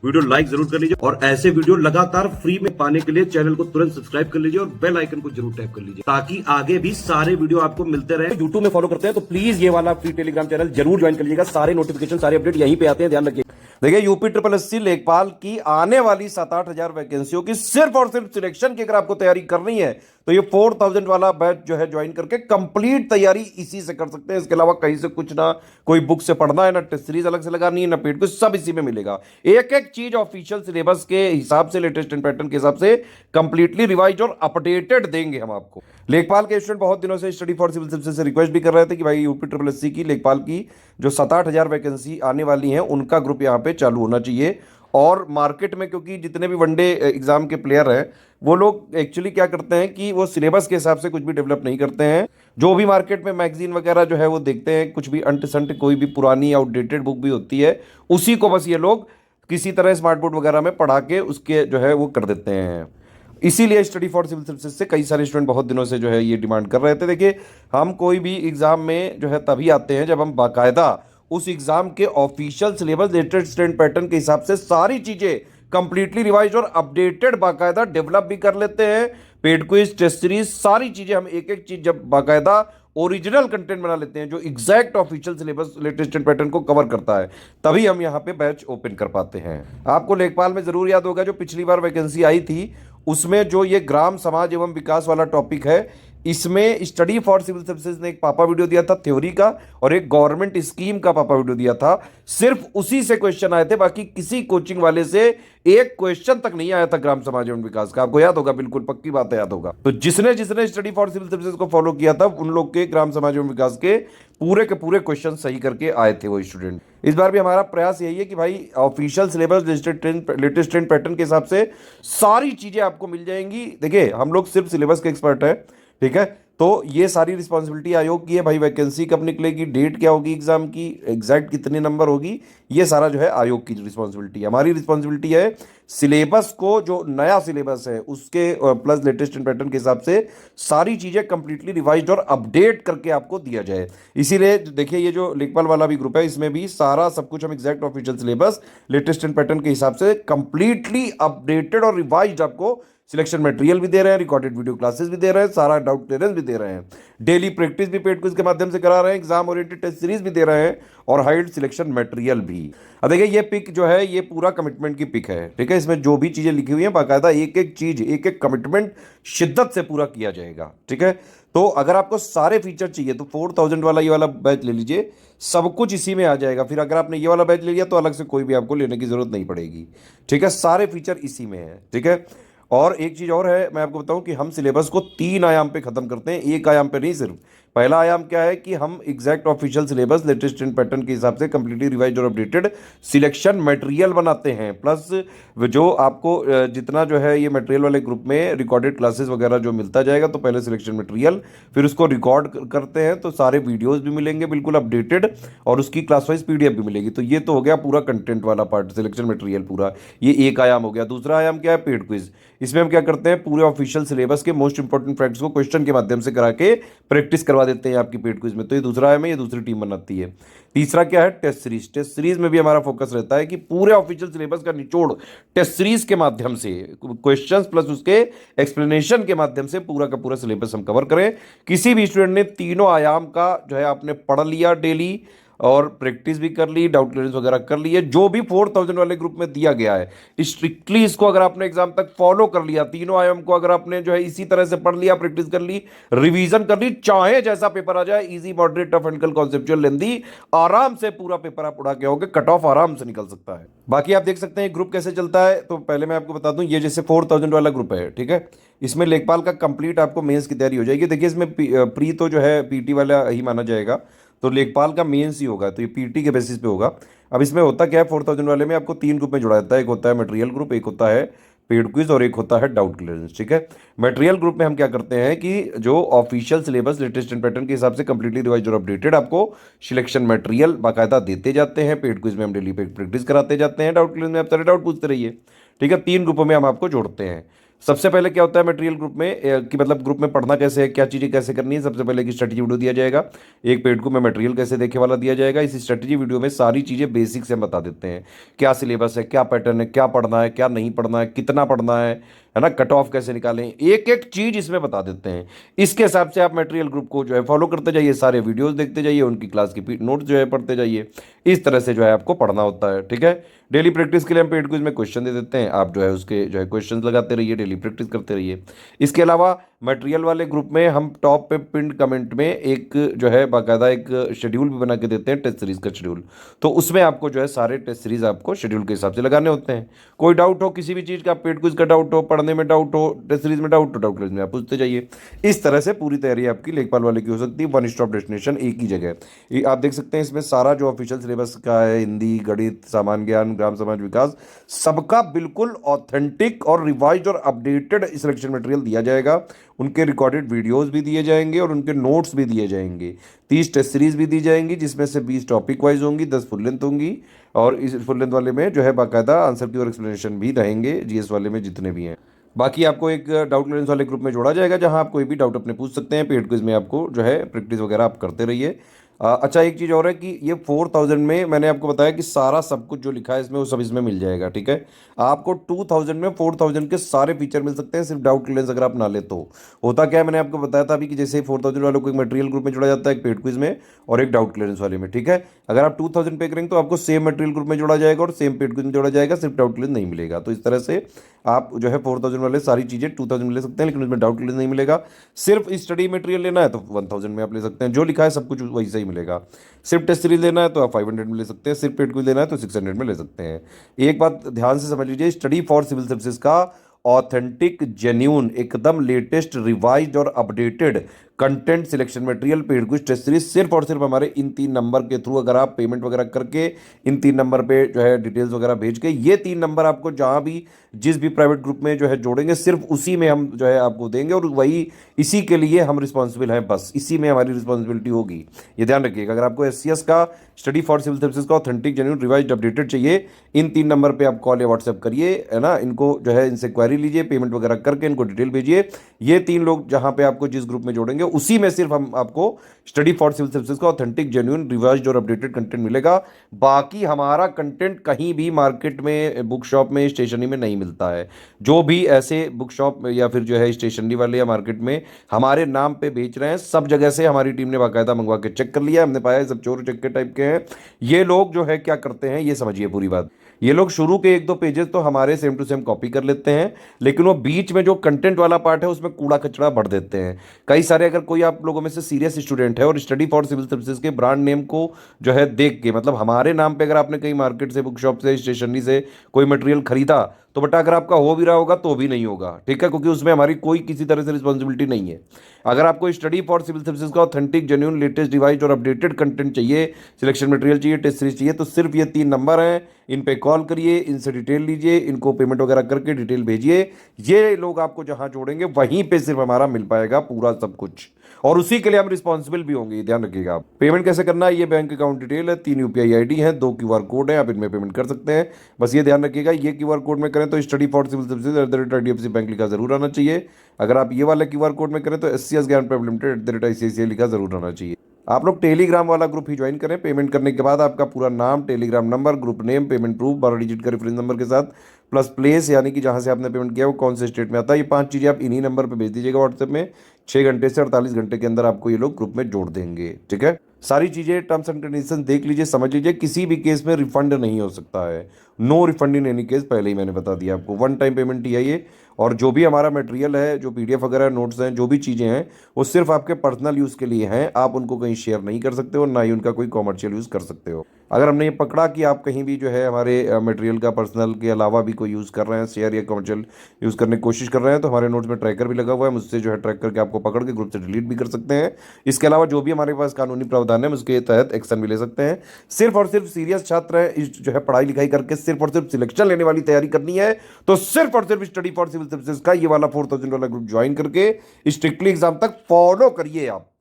Video like जरूर कर लीजिए और ऐसे वीडियो लगातार फ्री में पाने के लिए चैनल को तुरंत सब्सक्राइब कर लीजिए और बेल आइकन को जरूर टैप कर लीजिए ताकि आगे भी सारे वीडियो आपको मिलते रहे। यूट्यूब में फॉलो करते हैं तो प्लीज ये वाला फ्री टेलीग्राम चैनल जरूर ज्वाइन कर लीजिएगा। सारे नोटिफिकेशन सारे अपडेट यहीं पे आते हैं, ध्यान रखिए। देखिए यूपी SSS लेखपाल की आने वाली 7-8 हजार वैकेंसियों की सिर्फ और सिर्फ सिलेक्शन की अगर आपको तैयारी करनी है तो ये 4000 वाला बैच जो है ज्वाइन करके कंप्लीट तैयारी इसी से कर सकते हैं। इसके अलावा कहीं से कुछ ना कोई बुक से पढ़ना है, ना टेस्ट सीरीज अलग से लगानी है, ना पेड कुछ, सब इसी में मिलेगा। एक एक चीज ऑफिशियल सिलेबस के हिसाब से, लेटेस्ट पैटर्न के हिसाब से कंप्लीटली रिवाइज और अपडेटेड देंगे हम आपको। लेखपाल के स्टूडेंट बहुत दिनों से स्टडी फॉर सिविल सर्विसेज से रिक्वेस्ट भी कर रहे थे कि भाई यूपी SSS की लेखपाल की जो 7-8 हजार वैकेंसी आने वाली है उनका ग्रुप यहाँ पे चालू होना चाहिए। और मार्केट में क्योंकि जितने भी वनडे एग्जाम के प्लेयर हैं वो लोग एक्चुअली क्या करते हैं कि वो सिलेबस के हिसाब से कुछ भी डेवलप नहीं करते हैं। जो भी मार्केट में मैगजीन वगैरह जो है वो देखते हैं, कुछ भी अंट संट कोई भी पुरानी आउटडेटेड बुक भी होती है उसी को बस ये लोग किसी तरह स्मार्ट बोर्ड वगैरह में पढ़ा के उसके जो है वो कर देते हैं। इसीलिए स्टडी फॉर सिविल सर्विसेज से कई सारे स्टूडेंट बहुत दिनों से जो है ये डिमांड कर रहे थे। देखिए हम कोई भी एग्जाम में जो है तभी आते हैं जब हम बाकायदा उस एग्जाम के official syllabus, latest trend pattern के हिसाब से सारी चीजें कंप्लीटली रिवाइज और अपडेटेड बाकायदा डेवलप भी कर लेते हैं। पेड क्विज, टेस्ट सीरीज, सारी चीजें हम एक एक चीज जब बाकायदा ओरिजिनल कंटेंट बना लेते हैं जो exact official syllabus, latest pattern को कवर करता है, तभी हम यहाँ पे बैच ओपन कर पाते हैं। आपको लेखपाल में जरूर याद होगा जो पिछली बार वैकेंसी आई थी उसमें जो ये ग्राम समाज एवं विकास वाला टॉपिक है, इसमें स्टडी फॉर सिविल सर्विसेज ने एक पापा वीडियो दिया था थ्योरी का और एक गवर्नमेंट स्कीम का पापा वीडियो दिया था। सिर्फ उसी से क्वेश्चन आए थे, बाकी किसी कोचिंग वाले से एक क्वेश्चन तक नहीं आया था ग्राम समाज एवं विकास का। आपको याद होगा, बिल्कुल पक्की बात है, याद होगा। तो जिसने जिसने स्टडी फॉर सिविल सर्विसेज को फॉलो किया था उन लोग के ग्राम समाज एवं विकास के पूरे क्वेश्चन सही करके आए थे वो स्टूडेंट। इस बार भी हमारा प्रयास यही है कि भाई official syllabus, latest trend pattern के हिसाब से सारी चीजें आपको मिल जाएंगी। देखिए हम लोग सिर्फ सिलेबस के एक्सपर्ट हैं, ठीक है, तो ये सारी रिस्पॉन्सिबिलिटी आयोग की है। भाई वैकेंसी कब निकलेगी, डेट क्या होगी एग्जाम की, एग्जैक्ट कितने नंबर होगी, ये सारा जो है आयोग की रिस्पॉन्सिबिलिटी है। हमारी रिस्पॉन्सिबिलिटी है सिलेबस को, जो नया सिलेबस है उसके प्लस लेटेस्ट पैटर्न के हिसाब से सारी चीजें कंप्लीटली रिवाइज्ड और अपडेट करके आपको दिया जाए। इसीलिए देखिए ये जो लेखपाल वाला भी ग्रुप है इसमें भी सारा सब कुछ हम exact official syllabus, latest pattern के हिसाब से कंप्लीटली अपडेटेड और रिवाइज्ड आपको सिलेक्शन मटेरियल भी दे रहे हैं, रिकॉर्डेड वीडियो क्लासेस भी दे रहे हैं, सारा डाउट क्लियरेंस भी दे रहे हैं, डेली प्रैक्टिस भी पेड क्विज के माध्यम से करा रहे हैं, एग्जाम ओरिएंटेड टेस्ट सीरीज भी दे रहे हैं और हाइड सिलेक्शन मटेरियल भी। अब देखिए ये पिक जो है ये पूरा कमिटमेंट की पिक है, ठीक है। इसमें जो भी चीजें लिखी हुई हैं बाकायदा एक एक चीज, एक एक कमिटमेंट शिद्दत से पूरा किया जाएगा, ठीक है। तो अगर आपको सारे फीचर चाहिए तो 4000 वाला ये वाला बैच ले लीजिए, सब कुछ इसी में आ जाएगा। फिर अगर आपने ये वाला बैच ले लिया तो अलग से कोई भी आपको लेने की जरूरत नहीं पड़ेगी, ठीक है। सारे फीचर इसी में है, ठीक है। और एक चीज और है, मैं आपको बताऊं कि हम सिलेबस को 3 आयाम पे खत्म करते हैं, एक आयाम पे नहीं। सिर्फ पहला आयाम क्या है कि हम exact official syllabus, latest trend pattern के हिसाब से कंप्लीटली रिवाइज्ड और अपडेटेड सिलेक्शन मटेरियल बनाते हैं। प्लस जो आपको जितना जो है ये मटेरियल वाले ग्रुप में रिकॉर्डेड क्लासेस वगैरह जो मिलता जाएगा, तो पहले सिलेक्शन मटेरियल, फिर उसको रिकॉर्ड करते हैं तो सारे वीडियोस भी मिलेंगे बिल्कुल अपडेटेड और उसकी क्लास वाइज PDF भी मिलेगी। तो ये तो हो गया पूरा कंटेंट वाला पार्ट, सिलेक्शन मटेरियल पूरा, ये एक आयाम हो गया। दूसरा आयाम क्या है, पेड क्विज। इसमें हम क्या करते हैं, पूरे ऑफिशियल सिलेबस के मोस्ट इंपॉर्टेंट फैक्ट्स को क्वेश्चन के माध्यम से करा के प्रैक्टिस करवा देते हैं आपकी पेड क्विज में। तो ये दूसरा आयाम है, ये दूसरी टीम बनाती है। तीसरा क्या है, टेस्ट सीरीज। टेस्ट सीरीज में भी हमारा फोकस रहता है कि पूरे ऑफिशियल सिलेबस का निचोड़ टेस्ट सीरीज के माध्यम से, क्वेश्चंस प्लस उसके एक्सप्लेनेशन के माध्यम से पूरा का पूरा सिलेबस हम कवर करें। किसी भी स्टूडेंट ने तीनों आयाम का जो है आपने पढ़ लिया डेली और प्रैक्टिस भी कर ली, डाउट क्लियरेंस वगैरह कर ली है, जो भी 4000 वाले ग्रुप में दिया गया है, स्ट्रिक्टली इसको अगर आपने एग्जाम तक फॉलो कर लिया, तीनों आयाम को अगर आपने जो है इसी तरह से पढ़ लिया, प्रैक्टिस कर ली, रिवीजन कर ली, चाहे जैसा पेपर आ जाए, easy, moderate, tough, and conceptual, lengthy, आराम से पूरा पेपर आप उड़ा के आओगे, कट ऑफ आराम से निकल सकता है। बाकी आप देख सकते हैं ग्रुप कैसे चलता है। तो पहले मैं आपको बता दूं, ये जैसे 4000 वाला ग्रुप है, ठीक है, इसमें लेखपाल का कंप्लीट आपको मेंस की तैयारी हो जाएगी। देखिए इसमें प्री तो जो है PT वाला ही माना जाएगा, तो लेखपाल का मेंस ही होगा, तो ये PT के बेसिस पे होगा। अब इसमें होता क्या है, 4000 वाले में आपको 3 ग्रुप में जुड़ा जाता है, एक होता है मटेरियल ग्रुप, एक होता है पेड क्विज और एक होता है डाउट क्लियरेंस, ठीक है। मटेरियल ग्रुप में हम क्या करते हैं कि जो ऑफिशियल सिलेबस, लेटेस्ट पैटर्न के हिसाब से कंप्लीटली रिवाइज्ड और अपडेटेड आपको सिलेक्शन मटेरियल बाकायदा देते जाते हैं। पेड क्विज में हम डेली प्रैक्टिस कराते जाते हैं, डाउट क्लियरेंस में आप सारे डाउट पूछते रहिए, ठीक है। 3 ग्रुपों में हम आपको जोड़ते हैं। सबसे पहले क्या होता है मटेरियल ग्रुप में कि मतलब ग्रुप में पढ़ना कैसे है, क्या चीज़ें कैसे करनी है। सबसे पहले एक स्ट्रेटजी वीडियो दिया जाएगा, एक पेड ग्रुप में मटेरियल कैसे देखे वाला दिया जाएगा। इस स्ट्रेटजी वीडियो में सारी चीज़ें बेसिक से हम बता देते हैं, क्या सिलेबस है, क्या पैटर्न है, क्या पढ़ना है, क्या नहीं पढ़ना है, कितना पढ़ना है ना, कट ऑफ कैसे निकालें, एक एक चीज़ इसमें बता देते हैं। इसके हिसाब से आप मटेरियल ग्रुप को जो है फॉलो करते जाइए, सारे वीडियोस देखते जाइए, उनकी क्लास की नोट्स जो है पढ़ते जाइए। इस तरह से जो है आपको पढ़ना होता है, ठीक है। डेली प्रैक्टिस के लिए हम पेड क्विज में क्वेश्चन दे देते हैं, आप जो है उसके जो है क्वेश्चन लगाते रहिए, डेली प्रैक्टिस करते रहिए। इसके अलावा मटेरियल वाले ग्रुप में हम टॉप पे पिंड कमेंट में एक जो है बाकायदा एक शेड्यूल भी बना के देते हैं, टेस्ट सीरीज का शेड्यूल। तो उसमें आपको जो है सारे टेस्ट सीरीज आपको शेड्यूल के हिसाब से लगाने होते हैं। कोई डाउट हो किसी भी चीज़ का, पेड क्विज का डाउट हो, पढ़ने में डाउट हो, टेस्ट सीरीज में डाउट हो, डाउट क्लास में आप पूछते जाइए। इस तरह से पूरी तैयारी आपकी लेखपाल वाले की हो सकती है, वन स्टॉप डेस्टिनेशन एक ही जगह। आप देख सकते हैं इसमें सारा जो ऑफिशियल सिलेबस का है, हिंदी, गणित, सामान्य ज्ञान, ग्राम समाज विकास, सबका बिल्कुल ऑथेंटिक और रिवाइज्ड और अपडेटेड सिलेक्शन मटेरियल दिया जाएगा। उनके रिकॉर्डेड वीडियोस भी दिए जाएंगे और उनके नोट्स भी दिए जाएंगे। 30 टेस्ट सीरीज भी दी जाएंगी, जिसमें से 20 टॉपिक वाइज होंगी, 10 फुल लेंथ होंगी। और इस फुल लेंथ वाले में जो है बाकायदा आंसर की और एक्सप्लेनेशन भी रहेंगे, जीएस वाले में जितने भी हैं। बाकी आपको एक डाउट क्लियरेंस वाले ग्रुप में जोड़ा जाएगा, जहां आप कोई भी डाउट अपने पूछ सकते हैं। पेड क्विज में आपको जो है प्रैक्टिस वगैरह आप करते रहिए। अच्छा, एक चीज़ और है कि ये 4000 में मैंने आपको बताया कि सारा सब कुछ जो लिखा है इसमें वो सब इसमें मिल जाएगा, ठीक है। आपको 2000 में 4000 के सारे फीचर मिल सकते हैं, सिर्फ डाउट क्लियरेंस अगर आप ना ले तो। होता क्या है, मैंने आपको बताया था अभी कि जैसे 4000 वालों को एक मटेरियल ग्रुप में जोड़ा जाता है, एक पेड क्विज में और एक डाउट क्लियरेंस वाले में, ठीक है। अगर आप 2000 पे करेंगे तो आपको सेम मटेरियल ग्रुप में जोड़ा जाएगा और सेम पेड क्विज में जोड़ा जाएगा, सिर्फ डाउट क्लियरेंस नहीं मिलेगा। तो इस तरह से आप जो है 4000 वाले सारी चीज़ें 2000 में ले सकते हैं, लेकिन उसमें डाउट क्लियरेंस नहीं मिलेगा। सिर्फ स्टडी मटेरियल लेना है तो 1000 में आप ले सकते हैं, जो लिखा है सब कुछ वही सही मिलेगा। सिर्फ टेस्ट सीरीज लेना है तो आप 500 में ले सकते हैं, सिर्फ पेड क्विज लेना है तो 600 में ले सकते हैं। एक बात ध्यान से समझ लीजिए, स्टडी फॉर सिविल सर्विसेज का ऑथेंटिक, जेन्यून, एकदम लेटेस्ट, रिवाइज्ड और updated content selection material paid quiz test series सिर्फ और सिर्फ हमारे इन 3 नंबर के थ्रू, अगर आप पेमेंट वगैरह करके इन 3 नंबर पे जो है डिटेल्स वगैरह भेज के, ये 3 नंबर आपको जहां भी जिस भी प्राइवेट ग्रुप में जो है जोड़ेंगे, सिर्फ उसी में हम जो है आपको देंगे और वही इसी के लिए हम रिस्पॉन्सिबल हैं, बस इसी में हमारी रिस्पॉन्सिबिलिटी होगी। ये ध्यान रखिएगा। अगर आपको एससीएस का स्टडी फॉर सिविल सर्विसेज का ऑथेंटिक, जेन्युइन, रिवाइज्ड, अपडेटेड चाहिए, इन 3 नंबर पे आप कॉल या व्हाट्सएप करिए, है ना। इनको जो है इनसे क्वेरी लीजिए, पेमेंट वगैरह करके इनको डिटेल भेजिए। ये 3 लोग जहां पे आपको जिस ग्रुप में जोड़ेंगे उसी में सिर्फ हम आपको स्टडी फॉर सिविल सर्विसेज का ऑथेंटिक, जेन्युइन, रिवाइज्ड और अपडेटेड कंटेंट मिलेगा। बाकी हमारा कंटेंट कहीं भी मार्केट में, बुक शॉप में, स्टेशनरी में नहीं मिलता है। जो भी ऐसे बुक शॉप या फिर जो है स्टेशनरी वाले या मार्केट में हमारे नाम पे बेच रहे हैं, सब जगह से हमारी टीम ने बाकायदा मंगवा के चेक कर लिया, हमने पाया सब चोर चक्के टाइप के हैं। ये लोग जो है क्या करते हैं ये समझिए पूरी बात। ये लोग शुरू के 1-2 पेजेस तो हमारे सेम टू सेम कॉपी कर लेते हैं, लेकिन वो बीच में जो कंटेंट वाला पार्ट है उसमें कूड़ा कचरा भर देते हैं। कई सारे, अगर कोई आप लोगों में से सीरियस स्टूडेंट है और स्टडी फॉर सिविल सर्विसेज के ब्रांड नेम को जो है देख के, मतलब हमारे नाम पे अगर आपने कहीं मार्केट से, बुक शॉप से, स्टेशनरी से कोई मटेरियल खरीदा, तो बेटा अगर आपका हो भी रहा होगा तो भी नहीं होगा, ठीक है, क्योंकि उसमें हमारी कोई किसी तरह से रिस्पॉन्सिबिलिटी नहीं है। अगर आपको स्टडी फॉर सिविल सर्विसेज का ऑथेंटिक, जेन्युइन, लेटेस्ट, रिवाइज्ड और अपडेटेड कंटेंट चाहिए, सिलेक्शन मटेरियल चाहिए, टेस्ट सीरीज चाहिए, तो सिर्फ ये 3 नंबर हैं, इन पे कॉल करिए, इनसे डिटेल लीजिए, इनको पेमेंट वगैरह करके डिटेल भेजिए। ये लोग आपको जहां जोड़ेंगे वहीं पे सिर्फ हमारा मिल पाएगा पूरा सब कुछ, और उसी के लिए हम रिस्पॉन्सिबल भी होंगे, ध्यान रखिएगा आप। पेमेंट कैसे करना है, ये बैंक अकाउंट डिटेल है, 3 यूपीआई आईडी है, 2 क्यूआर कोड है, आप इनमें पेमेंट कर सकते हैं। बस ये ध्यान रखिएगा, ये क्यूआर कोड में करें तो study for civil services @IDFC bank लिखा जरूर आना चाहिए। अगर आप ये वाला क्यूआर कोड में करें तो SCS ज्ञान प्राइवेट लिमिटेड @ICICI लिखा जरूर आना चाहिए। आप लोग टेलीग्राम वाला ग्रुप ही ज्वाइन करें। पेमेंट करने के बाद आपका पूरा नाम, Telegram number, group name, payment proof, 12 digit का रेफरेंस नंबर के साथ, प्लस प्लेस यानी कि जहां से आपने पेमेंट किया वो कौन से स्टेट में आता है, ये 5 चीज़ें आप इन्हीं नंबर पे भेज दीजिएगा व्हाट्सएप में। 6 घंटे से 48 घंटे के अंदर आपको ये लोग ग्रुप में जोड़ देंगे, ठीक है। सारी चीज़ें, टर्म्स एंड कंडीशन देख लीजिए, समझ लीजिए। किसी भी केस में रिफंड नहीं हो सकता है, no refund in any case, पहले ही मैंने बता दिया आपको। 1 टाइम पेमेंट ही है ये। और जो भी हमारा मटेरियल है, जो PDF वगैरह, नोट्स हैं, जो भी चीज़ें हैं, वो सिर्फ आपके पर्सनल यूज़ के लिए हैं। आप उनको कहीं शेयर नहीं कर सकते हो, ना ही उनका कोई कॉमर्शियल यूज़ कर सकते हो। अगर हमने ये पकड़ा कि आप कहीं भी जो है हमारे मटेरियल का पर्सनल के अलावा भी कोई यूज़ कर रहे हैं, शेयर या कमर्शियल यूज़ करने की कोशिश कर रहे हैं, तो हमारे नोट्स में ट्रैकर भी लगा हुआ है, मुझसे जो है ट्रैक करके आपको पकड़ के ग्रुप से डिलीट भी कर सकते हैं। इसके अलावा जो भी हमारे पास कानूनी प्रावधान है उसके तहत एक्शन भी ले सकते हैं। सिर्फ और सिर्फ सीरियस छात्र हैं, इस जो है पढ़ाई लिखाई करके सिर्फ और सिर्फ सिलेक्शन लेने वाली तैयारी करनी है, तो सिर्फ और सिर्फ स्टडी फॉर सिविल सर्विसेज का ये वाला 4000 वाला ग्रुप ज्वाइन करके स्ट्रिक्टली एग्जाम तक फॉलो करिए आप।